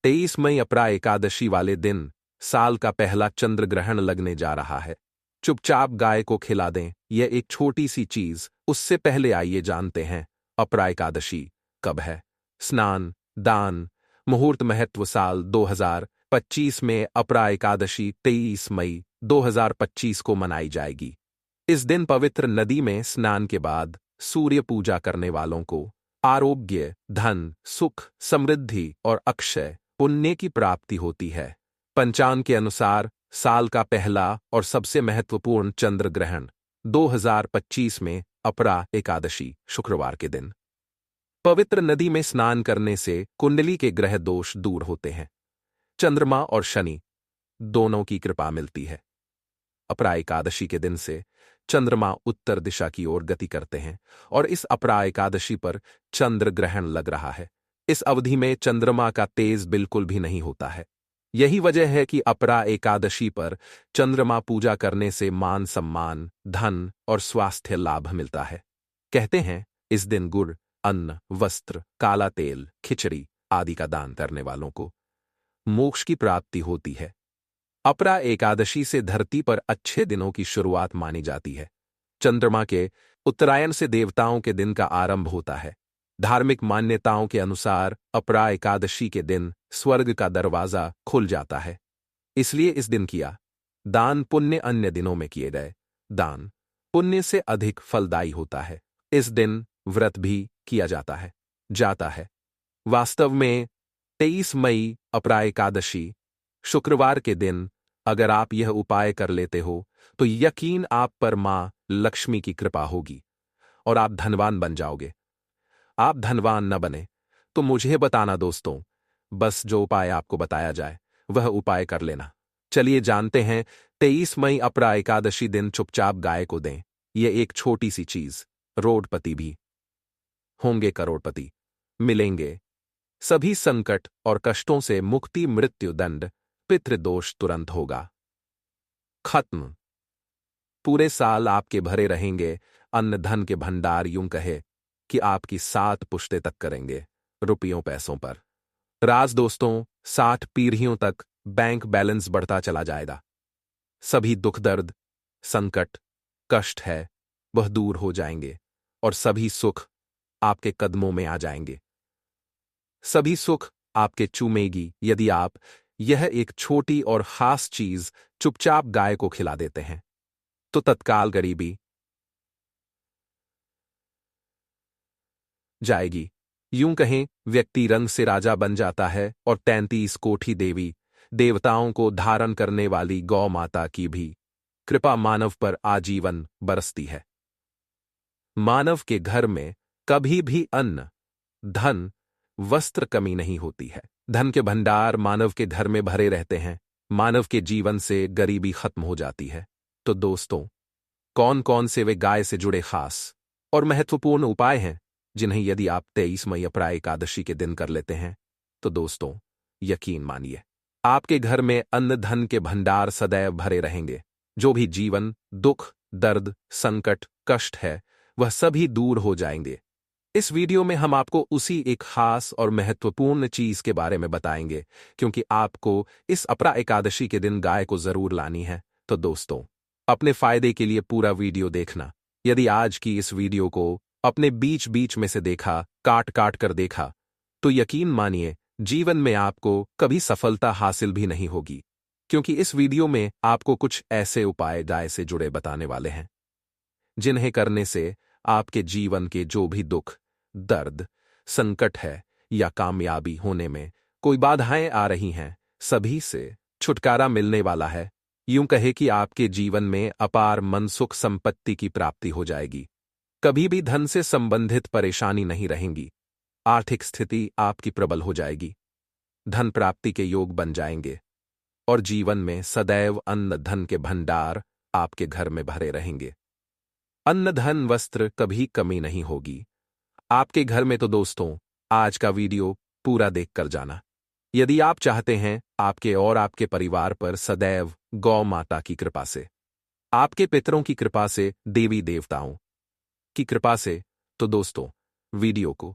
23 मई अपरा एकादशी वाले दिन साल का पहला चंद्र ग्रहण लगने जा रहा है। चुपचाप गाय को खिला दें, यह एक छोटी सी चीज। उससे पहले आइए जानते हैं अपरा एकादशी कब है। स्नान, दान, मुहूर्त, महत्व। साल 2025 में अपरा एकादशी 23 मई 2025 को मनाई जाएगी। इस दिन पवित्र नदी में स्नान के बाद सूर्य पूजा करने वालों को आरोग्य, धन, सुख, समृद्धि और अक्षय पुण्य की प्राप्ति होती है। पंचांग के अनुसार साल का पहला और सबसे महत्वपूर्ण चंद्र ग्रहण 2025 में अपरा एकादशी शुक्रवार के दिन। पवित्र नदी में स्नान करने से कुंडली के ग्रह दोष दूर होते हैं। चंद्रमा और शनि दोनों की कृपा मिलती है। अपरा एकादशी के दिन से चंद्रमा उत्तर दिशा की ओर गति करते हैं और इस अपरा एकादशी पर चंद्र ग्रहण लग रहा है। इस अवधि में चंद्रमा का तेज बिल्कुल भी नहीं होता है। यही वजह है कि अपरा एकादशी पर चंद्रमा पूजा करने से मान सम्मान, धन और स्वास्थ्य लाभ मिलता है। कहते हैं इस दिन गुड़, अन्न, वस्त्र, काला तेल, खिचड़ी आदि का दान करने वालों को मोक्ष की प्राप्ति होती है। अपरा एकादशी से धरती पर अच्छे दिनों की शुरुआत मानी जाती है। चंद्रमा के उत्तरायण से देवताओं के दिन का आरंभ होता है। धार्मिक मान्यताओं के अनुसार अपरा एकादशी के दिन स्वर्ग का दरवाजा खुल जाता है। इसलिए इस दिन किया दान पुण्य अन्य दिनों में किए गए दान पुण्य से अधिक फलदायी होता है। इस दिन व्रत भी किया जाता है। वास्तव में 23 मई अपरा एकादशी शुक्रवार के दिन अगर आप यह उपाय कर लेते हो तो यकीन आप पर मां लक्ष्मी की कृपा होगी और आप धनवान बन जाओगे। आप धनवान न बने तो मुझे बताना दोस्तों, बस जो उपाय आपको बताया जाए वह उपाय कर लेना। चलिए जानते हैं 23 मई अपरा एकादशी दिन चुपचाप गाय को दें। यह एक छोटी सी चीज। रोडपति भी होंगे करोड़पति, मिलेंगे सभी संकट और कष्टों से मुक्ति, मृत्यु दंड, पितृदोष तुरंत होगा खत्म। पूरे साल आपके भरे रहेंगे अन्न धन के भंडार। यूं कहे कि आपकी 7 पुश्ते तक करेंगे रुपयों पैसों पर राज दोस्तों। 60 पीढ़ियों तक बैंक बैलेंस बढ़ता चला जाएगा। सभी दुख दर्द, संकट, कष्ट है वह दूर हो जाएंगे और सभी सुख आपके कदमों में आ जाएंगे। सभी सुख आपके चूमेगी यदि आप यह एक छोटी और खास चीज चुपचाप गाय को खिला देते हैं तो तत्काल गरीबी जाएगी। यूं कहें व्यक्ति रंग से राजा बन जाता है और 33 कोटि देवी देवताओं को धारण करने वाली गौ माता की भी कृपा मानव पर आजीवन बरसती है। मानव के घर में कभी भी अन्न, धन, वस्त्र कमी नहीं होती है। धन के भंडार मानव के घर में भरे रहते हैं। मानव के जीवन से गरीबी खत्म हो जाती है। तो दोस्तों, कौन कौन से वे गाय से जुड़े खास और महत्वपूर्ण उपाय हैं जिन्हें यदि आप 23 मई अपरा एकादशी के दिन कर लेते हैं तो दोस्तों यकीन मानिए आपके घर में अन्न धन के भंडार सदैव भरे रहेंगे। जो भी जीवन दुख, दर्द, संकट, कष्ट है वह सभी दूर हो जाएंगे। इस वीडियो में हम आपको उसी एक खास और महत्वपूर्ण चीज के बारे में बताएंगे क्योंकि आपको इस अपरा एकादशी के दिन गाय को जरूर लानी है। तो दोस्तों, अपने फायदे के लिए पूरा वीडियो देखना। यदि आज की इस वीडियो को अपने बीच बीच में से देखा, काट काट कर देखा, तो यकीन मानिए जीवन में आपको कभी सफलता हासिल भी नहीं होगी क्योंकि इस वीडियो में आपको कुछ ऐसे उपाय गाय से जुड़े बताने वाले हैं जिन्हें करने से आपके जीवन के जो भी दुख, दर्द, संकट है या कामयाबी होने में कोई बाधाएं आ रही हैं, सभी से छुटकारा मिलने वाला है। यूं कहे कि आपके जीवन में अपार मन, सुख, संपत्ति की प्राप्ति हो जाएगी। कभी भी धन से संबंधित परेशानी नहीं रहेंगी। आर्थिक स्थिति आपकी प्रबल हो जाएगी। धन प्राप्ति के योग बन जाएंगे और जीवन में सदैव अन्न धन के भंडार आपके घर में भरे रहेंगे। अन्न धन वस्त्र कभी कमी नहीं होगी आपके घर में। तो दोस्तों, आज का वीडियो पूरा देखकर जाना। यदि आप चाहते हैं आपके और आपके परिवार पर सदैव गौ माता की कृपा से, आपके पितरों की कृपा से, देवी देवताओं की कृपा से, तो दोस्तों वीडियो को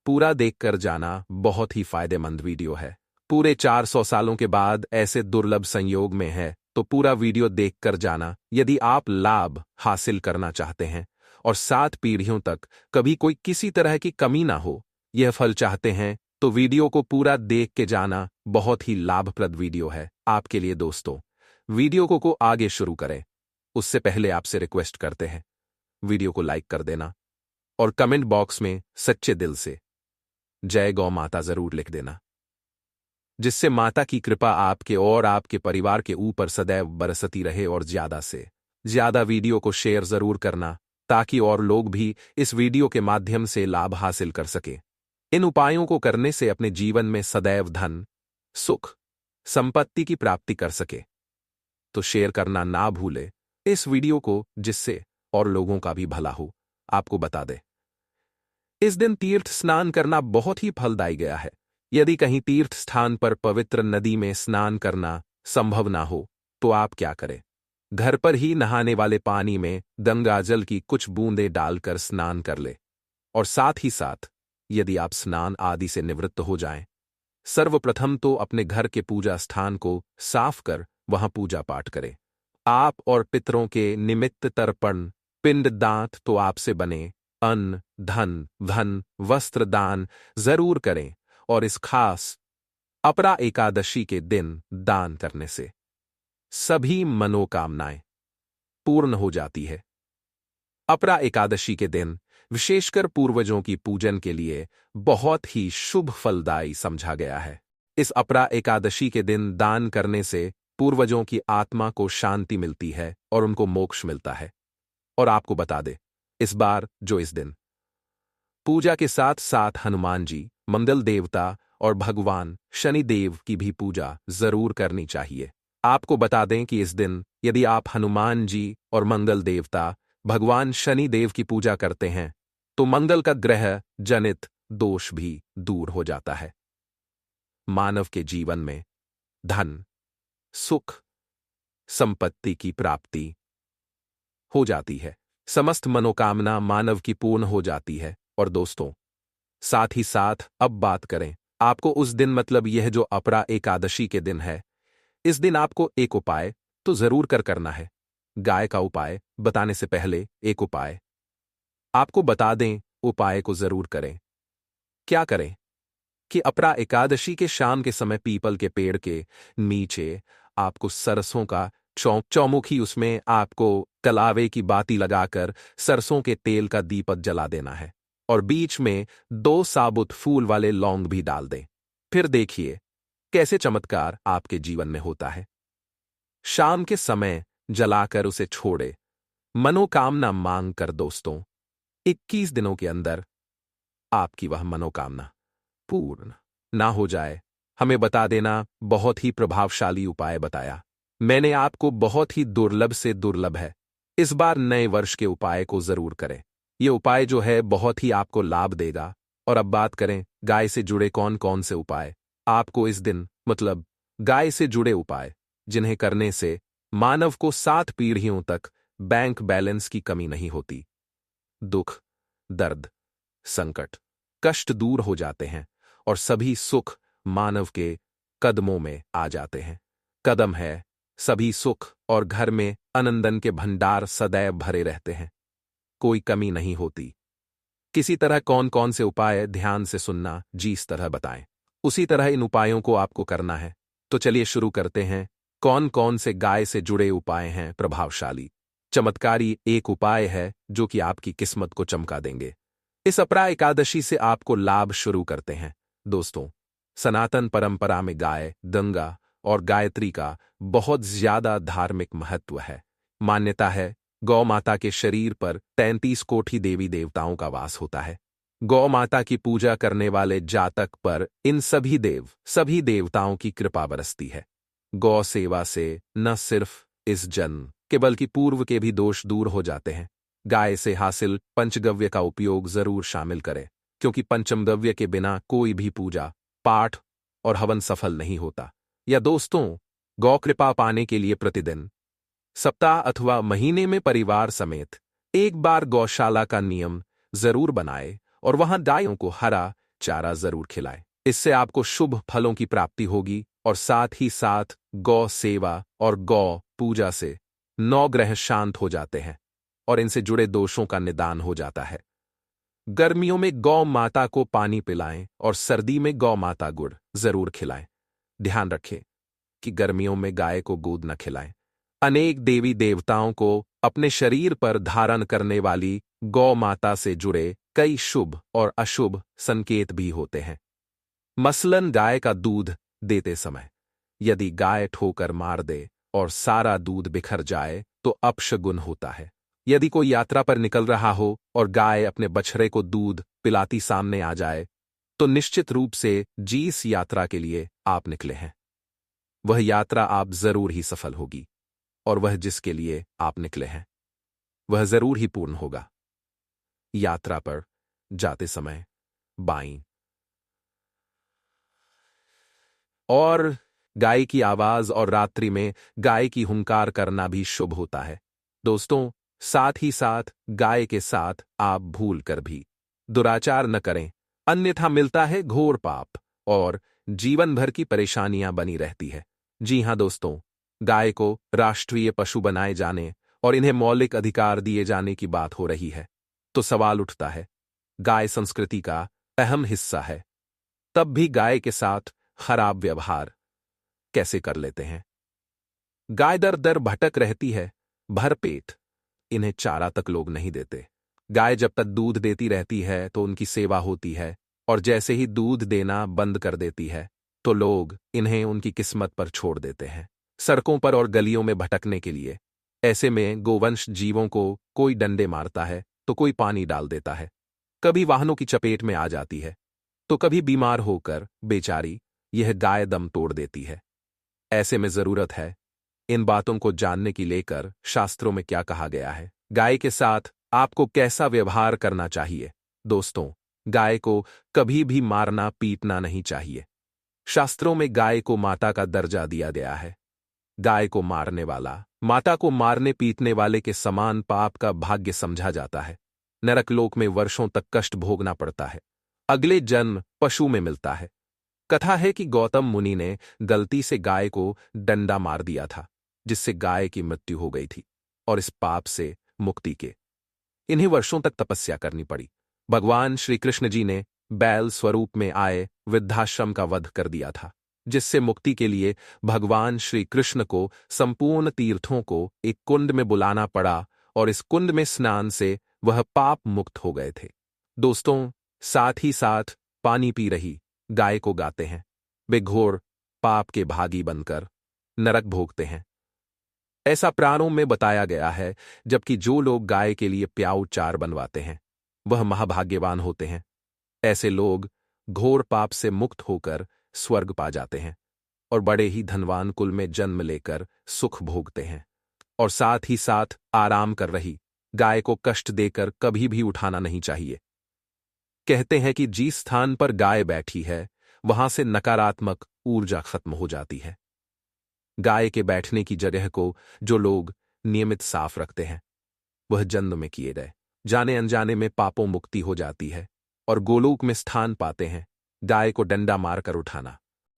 पूरा देखकर जाना बहुत ही फायदेमंद वीडियो है। पूरे 400 सालों के बाद ऐसे दुर्लभ संयोग में है, तो पूरा वीडियो देखकर जाना यदि आप लाभ हासिल करना चाहते हैं और 7 पीढ़ियों तक कभी कोई किसी तरह की कमी ना हो, यह फल चाहते हैं, तो वीडियो को पूरा देख के जाना बहुत ही लाभप्रद वीडियो है आपके लिए। दोस्तों, वीडियो को आगे शुरू करें उससे पहले आपसे रिक्वेस्ट करते हैं वीडियो को लाइक कर देना और कमेंट बॉक्स में सच्चे दिल से जय गौ माता जरूर लिख देना, जिससे माता की कृपा आपके और आपके परिवार के ऊपर सदैव बरसती रहे। और ज्यादा से ज्यादा वीडियो को शेयर जरूर करना ताकि और लोग भी इस वीडियो के माध्यम से लाभ हासिल कर सके। इन उपायों को करने से अपने जीवन में सदैव धन, सुख, संपत्ति की प्राप्ति कर सके। तो शेयर करना ना भूले इस वीडियो को, जिससे और लोगों का भी भला हो। आपको बता दे, इस दिन तीर्थ स्नान करना बहुत ही फलदायी गया है। यदि कहीं तीर्थ स्थान पर पवित्र नदी में स्नान करना संभव ना हो, तो आप क्या करें, घर पर ही नहाने वाले पानी में गंगाजल की कुछ बूंदें डालकर स्नान कर ले। और साथ ही साथ यदि आप स्नान आदि से निवृत्त हो जाएं, सर्वप्रथम तो अपने घर के पूजा स्थान को साफ कर वहां पूजा पाठ करें। आप और पितरों के निमित्त तर्पण, पिंड दान तो आपसे बने अन्न, धन, वस्त्र दान जरूर करें। और इस खास अपरा एकादशी के दिन दान करने से सभी मनोकामनाएं पूर्ण हो जाती है। अपरा एकादशी के दिन विशेषकर पूर्वजों की पूजन के लिए बहुत ही शुभ फलदायी समझा गया है। इस अपरा एकादशी के दिन दान करने से पूर्वजों की आत्मा को शांति मिलती है और उनको मोक्ष मिलता है। और आपको बता दे, इस बार जो इस दिन पूजा के साथ साथ हनुमान जी, मंगल देवता और भगवान शनि देव की भी पूजा जरूर करनी चाहिए। आपको बता दें कि इस दिन यदि आप हनुमान जी और मंगल देवता, भगवान शनि देव की पूजा करते हैं, तो मंगल का ग्रह जनित दोष भी दूर हो जाता है। मानव के जीवन में धन, सुख, संपत्ति की प्राप्ति हो जाती है। समस्त मनोकामना मानव की पूर्ण हो जाती है। और दोस्तों, साथ ही साथ अब बात करें आपको उस दिन, मतलब यह जो अपरा एकादशी के दिन है, इस दिन आपको एक उपाय तो जरूर करना है। गाय का उपाय बताने से पहले एक उपाय आपको बता दें, उपाय को जरूर करें। क्या करें कि अपरा एकादशी के शाम के समय पीपल के पेड़ के नीचे आपको सरसों का चौमुखी, उसमें आपको कलावे की बाती लगाकर सरसों के तेल का दीपक जला देना है और बीच में 2 साबुत फूल वाले लौंग भी डाल दें। फिर देखिए कैसे चमत्कार आपके जीवन में होता है। शाम के समय जलाकर उसे छोड़े, मनोकामना मांग कर दोस्तों 21 दिनों के अंदर आपकी वह मनोकामना पूर्ण ना हो जाए, हमें बता देना। बहुत ही प्रभावशाली उपाय बताया मैंने आपको, बहुत ही दुर्लभ से दुर्लभ है। इस बार नए वर्ष के उपाय को जरूर करें। यह उपाय जो है बहुत ही आपको लाभ देगा। और अब बात करें गाय से जुड़े कौन कौन से उपाय आपको इस दिन, मतलब गाय से जुड़े उपाय जिन्हें करने से मानव को 7 पीढ़ियों तक बैंक बैलेंस की कमी नहीं होती। दुख, दर्द, संकट, कष्ट दूर हो जाते हैं और सभी सुख मानव के कदमों में आ जाते हैं। कदम है सभी सुख और घर में आनंदन के भंडार सदैव भरे रहते हैं, कोई कमी नहीं होती। किसी तरह कौन कौन से उपाय ध्यान से सुनना, जिस तरह बताएं उसी तरह इन उपायों को आपको करना है। तो चलिए शुरू करते हैं। कौन कौन से गाय से जुड़े उपाय हैं प्रभावशाली, चमत्कारी एक उपाय है जो कि आपकी किस्मत को चमका देंगे। इस अपरा एकादशी से आपको लाभ शुरू करते हैं। दोस्तों, सनातन परंपरा में गाय, गंगा और गायत्री का बहुत ज्यादा धार्मिक महत्व है। मान्यता है गौ माता के शरीर पर 33 कोटि देवी देवताओं का वास होता है। गौ माता की पूजा करने वाले जातक पर इन सभी देवताओं की कृपा बरसती है। गौ सेवा से न सिर्फ इस जन्म के बल्कि पूर्व के भी दोष दूर हो जाते हैं। गाय से हासिल पंचगव्य का उपयोग जरूर शामिल करें, क्योंकि पंचमगव्य के बिना कोई भी पूजा, पाठ और हवन सफल नहीं होता। या दोस्तों, गौ कृपा पाने के लिए प्रतिदिन, सप्ताह अथवा महीने में परिवार समेत एक बार गौशाला का नियम जरूर बनाए और वहां गायों को हरा चारा जरूर खिलाएं। इससे आपको शुभ फलों की प्राप्ति होगी और साथ ही साथ गौ सेवा और गौ पूजा से 9 ग्रह शांत हो जाते हैं और इनसे जुड़े दोषों का निदान हो जाता है। गर्मियों में गौ माता को पानी पिलाएं और सर्दी में गौ माता गुड़ जरूर खिलाएं। ध्यान रखें कि गर्मियों में गाय को दूध न खिलाएं। अनेक देवी देवताओं को अपने शरीर पर धारण करने वाली गौ माता से जुड़े कई शुभ और अशुभ संकेत भी होते हैं। मसलन गाय का दूध देते समय यदि गाय ठोकर मार दे और सारा दूध बिखर जाए तो अपशगुन होता है। यदि कोई यात्रा पर निकल रहा हो और गाय अपने बछड़े को दूध पिलाती सामने आ जाए तो निश्चित रूप से जिस यात्रा के लिए आप निकले हैं वह यात्रा आप जरूर ही सफल होगी और वह जिसके लिए आप निकले हैं वह जरूर ही पूर्ण होगा। यात्रा पर जाते समय बाईं और गाय की आवाज और रात्रि में गाय की हुंकार करना भी शुभ होता है। दोस्तों, साथ ही साथ गाय के साथ आप भूल कर भी दुराचार न करें, अन्यथा मिलता है घोर पाप और जीवन भर की परेशानियां बनी रहती है। जी हां दोस्तों, गाय को राष्ट्रीय पशु बनाए जाने और इन्हें मौलिक अधिकार दिए जाने की बात हो रही है तो सवाल उठता है, गाय संस्कृति का अहम हिस्सा है, तब भी गाय के साथ खराब व्यवहार कैसे कर लेते हैं। गाय दर दर भटक रहती है, भरपेट, इन्हें चारा तक लोग नहीं देते। गाय जब तक दूध देती रहती है तो उनकी सेवा होती है और जैसे ही दूध देना बंद कर देती है तो लोग इन्हें उनकी किस्मत पर छोड़ देते हैं, सड़कों पर और गलियों में भटकने के लिए। ऐसे में गोवंश जीवों को कोई डंडे मारता है तो कोई पानी डाल देता है, कभी वाहनों की चपेट में आ जाती है तो कभी बीमार होकर बेचारी यह गाय दम तोड़ देती है। ऐसे में जरूरत है इन बातों को जानने की लेकर शास्त्रों में क्या कहा गया है, गाय के साथ आपको कैसा व्यवहार करना चाहिए। दोस्तों, गाय को कभी भी मारना पीटना नहीं चाहिए। शास्त्रों में गाय को माता का दर्जा दिया गया है। गाय को मारने वाला माता को मारने पीटने वाले के समान पाप का भाग्य समझा जाता है। नरकलोक में वर्षों तक कष्ट भोगना पड़ता है, अगले जन्म पशु में मिलता है। कथा है कि गौतम मुनि ने गलती से गाय को डंडा मार दिया था जिससे गाय की मृत्यु हो गई थी और इस पाप से मुक्ति के इन्हें वर्षों तक तपस्या करनी पड़ी। भगवान श्री कृष्ण जी ने बैल स्वरूप में आए वृद्धाश्रम का वध कर दिया था जिससे मुक्ति के लिए भगवान श्री कृष्ण को संपूर्ण तीर्थों को एक कुंड में बुलाना पड़ा और इस कुंड में स्नान से वह पाप मुक्त हो गए थे। दोस्तों, साथ ही साथ पानी पी रही गाय को गाते हैं, वे घोर पाप के भागी बनकर नरक भोगते हैं, ऐसा पुराणों में बताया गया है। जबकि जो लोग गाय के लिए प्याऊ चार बनवाते हैं वह महाभाग्यवान होते हैं। ऐसे लोग घोर पाप से मुक्त होकर स्वर्ग पा जाते हैं और बड़े ही धनवान कुल में जन्म लेकर सुख भोगते हैं। और साथ ही साथ आराम कर रही गाय को कष्ट देकर कभी भी उठाना नहीं चाहिए। कहते हैं कि जिस स्थान पर गाय बैठी है वहां से नकारात्मक ऊर्जा खत्म हो जाती है। गाय के बैठने की जगह को जो लोग नियमित साफ रखते हैं वह जन्म में किए गए जाने अनजाने में पापों मुक्ति हो जाती है और गोलोक में स्थान पाते हैं। गाय को डंडा मारकर उठाना,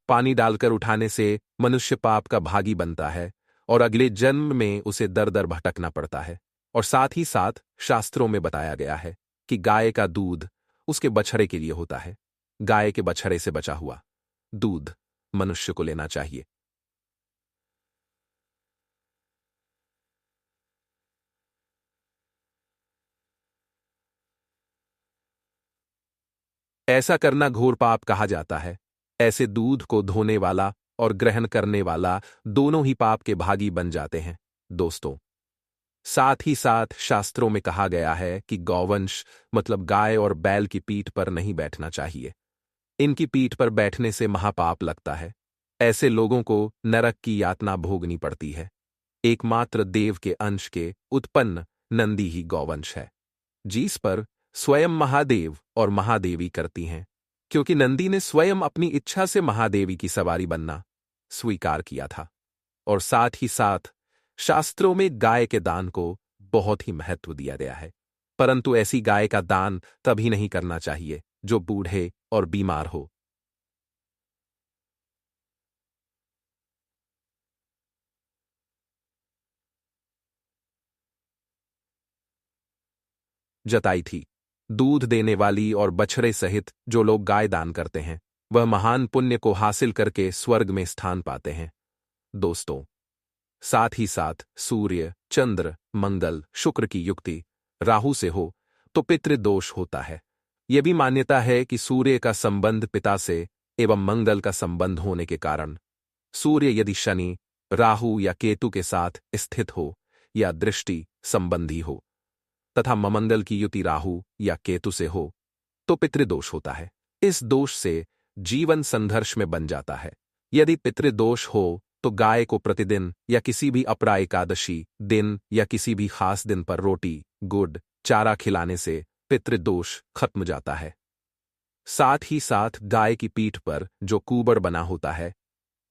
पानी डालकर उठाने से मनुष्य पाप का भागी बनता है और अगले जन्म में उसे दर दर भटकना पड़ता है। और साथ ही साथ शास्त्रों में बताया गया है कि गाय का दूध उसके बछड़े के लिए होता है। गाय के बछड़े से बचा हुआ दूध मनुष्य को लेना चाहिए। ऐसा करना घोर पाप कहा जाता है। ऐसे दूध को धोने वाला और ग्रहण करने वाला दोनों ही पाप के भागी बन जाते हैं। दोस्तों, साथ ही साथ शास्त्रों में कहा गया है कि गौवंश मतलब गाय और बैल की पीठ पर नहीं बैठना चाहिए। इनकी पीठ पर बैठने से महापाप लगता है। ऐसे लोगों को नरक की यातना भोगनी पड़ती है। एकमात्र देव के अंश के उत्पन्न नंदी ही गौवंश है जिस पर स्वयं महादेव और महादेवी करती हैं, क्योंकि नंदी ने स्वयं अपनी इच्छा से महादेवी की सवारी बनना स्वीकार किया था। और साथ ही साथ शास्त्रों में गाय के दान को बहुत ही महत्व दिया गया है, परंतु ऐसी गाय का दान तभी नहीं करना चाहिए जो बूढ़े और बीमार हो। जताई थी। दूध देने वाली और बछड़े सहित जो लोग गाय दान करते हैं वह महान पुण्य को हासिल करके स्वर्ग में स्थान पाते हैं। दोस्तों, साथ ही साथ सूर्य, चंद्र, मंगल, शुक्र की युक्ति राहु से हो तो पितृदोष होता है। यह भी मान्यता है कि सूर्य का संबंध पिता से एवं मंगल का संबंध होने के कारण सूर्य यदि शनि, राहु या केतु के साथ स्थित हो या दृष्टि संबंधी हो तथा मंगल की युति राहु या केतु से हो तो पितृदोष होता है। इस दोष से जीवन संघर्ष में बन जाता है। यदि पितृदोष हो तो गाय को प्रतिदिन या किसी भी अपरा एकादशी दिन या किसी भी खास दिन पर रोटी, गुड़, चारा खिलाने से पितृदोष खत्म जाता है। साथ ही साथ गाय की पीठ पर जो कूबड़ बना होता है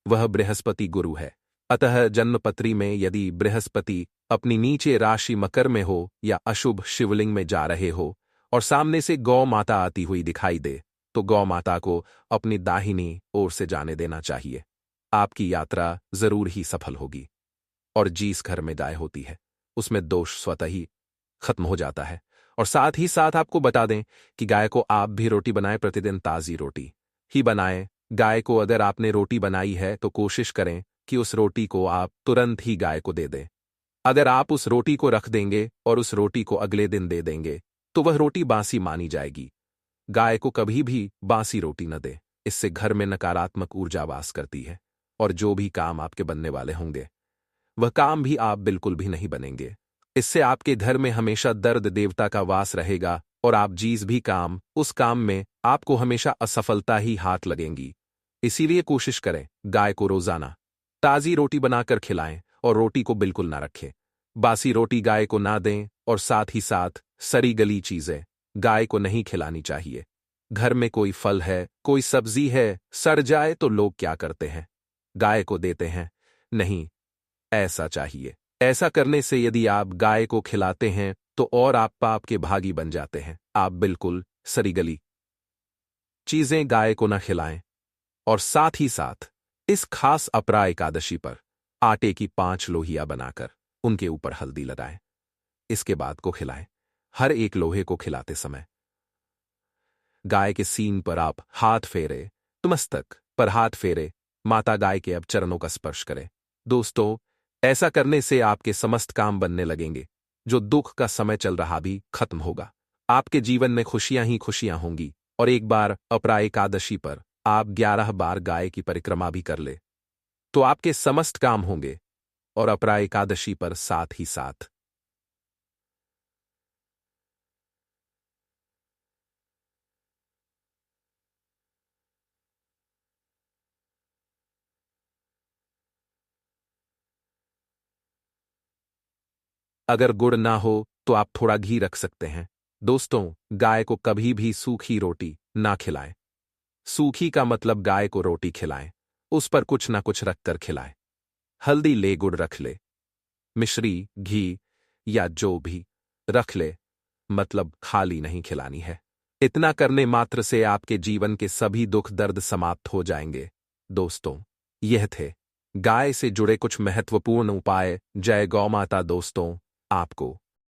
वह बृहस्पति गुरु है। अतः जन्मपत्री में यदि बृहस्पति अपनी नीचे राशि मकर में हो या अशुभ शिवलिंग में जा रहे हो और सामने से गौ माता आती हुई दिखाई दे तो गौ माता को अपनी दाहिनी ओर से जाने देना चाहिए। आपकी यात्रा जरूर ही सफल होगी। और जिस घर में गाय होती है उसमें दोष स्वतः ही खत्म हो जाता है। और साथ ही साथ आपको बता दें कि गाय को आप भी रोटी बनाएं, प्रतिदिन ताजी रोटी ही बनाएं। गाय को अगर आपने रोटी बनाई है तो कोशिश करें कि उस रोटी को आप तुरंत ही गाय को दे दें। अगर आप उस रोटी को रख देंगे और उस रोटी को अगले दिन दे देंगे तो वह रोटी बासी मानी जाएगी। गाय को कभी भी बासी रोटी न दे, इससे घर में नकारात्मक ऊर्जा वास करती है और जो भी काम आपके बनने वाले होंगे वह काम भी आप बिल्कुल भी नहीं बनेंगे। इससे आपके घर में हमेशा दर्द देवता का वास रहेगा और आप जिस भी काम उस काम में आपको हमेशा असफलता ही हाथ लगेंगी। इसीलिए कोशिश करें गाय को रोजाना ताजी रोटी बनाकर खिलाएं और रोटी को बिल्कुल ना रखें। बासी रोटी गाय को ना दें और साथ ही साथ सड़ी गली चीजें गाय को नहीं खिलानी चाहिए। घर में कोई फल है, कोई सब्जी है, सड़ जाए तो लोग क्या करते हैं? गाय को देते हैं। नहीं, ऐसा चाहिए। ऐसा करने से यदि आप गाय को खिलाते हैं तो और आप पाप के भागी बन जाते हैं। आप बिल्कुल सड़ी गली चीजें गाय को न खिलाएं। और साथ ही साथ इस खास अपरा एकादशी पर आटे की 5 लोहियां बनाकर उनके ऊपर हल्दी लगाएं। इसके बाद को खिलाएं। हर एक लोहे को खिलाते समय गाय के सींग पर आप हाथ फेरे तो मस्तक पर हाथ फेरे माता गाय के अब चरणों का स्पर्श करें। दोस्तों, ऐसा करने से आपके समस्त काम बनने लगेंगे। जो दुख का समय चल रहा भी खत्म होगा। आपके जीवन में खुशियां ही खुशियां होंगी। और एक बार अपरा एकादशी पर आप 11 बार गाय की परिक्रमा भी कर ले तो आपके समस्त काम होंगे। और अपरा एकादशी पर साथ ही साथ अगर गुड़ ना हो तो आप थोड़ा घी रख सकते हैं। दोस्तों, गाय को कभी भी सूखी रोटी ना खिलाएं। सूखी का मतलब गाय को रोटी खिलाएं, उस पर कुछ ना कुछ रखकर खिलाएं। हल्दी ले, गुड़ रख ले, मिश्री, घी या जो भी रख ले, मतलब खाली नहीं खिलानी है। इतना करने मात्र से आपके जीवन के सभी दुख दर्द समाप्त हो जाएंगे। दोस्तों, यह थे गाय से जुड़े कुछ महत्वपूर्ण उपाय। जय गौ माता। दोस्तों, आपको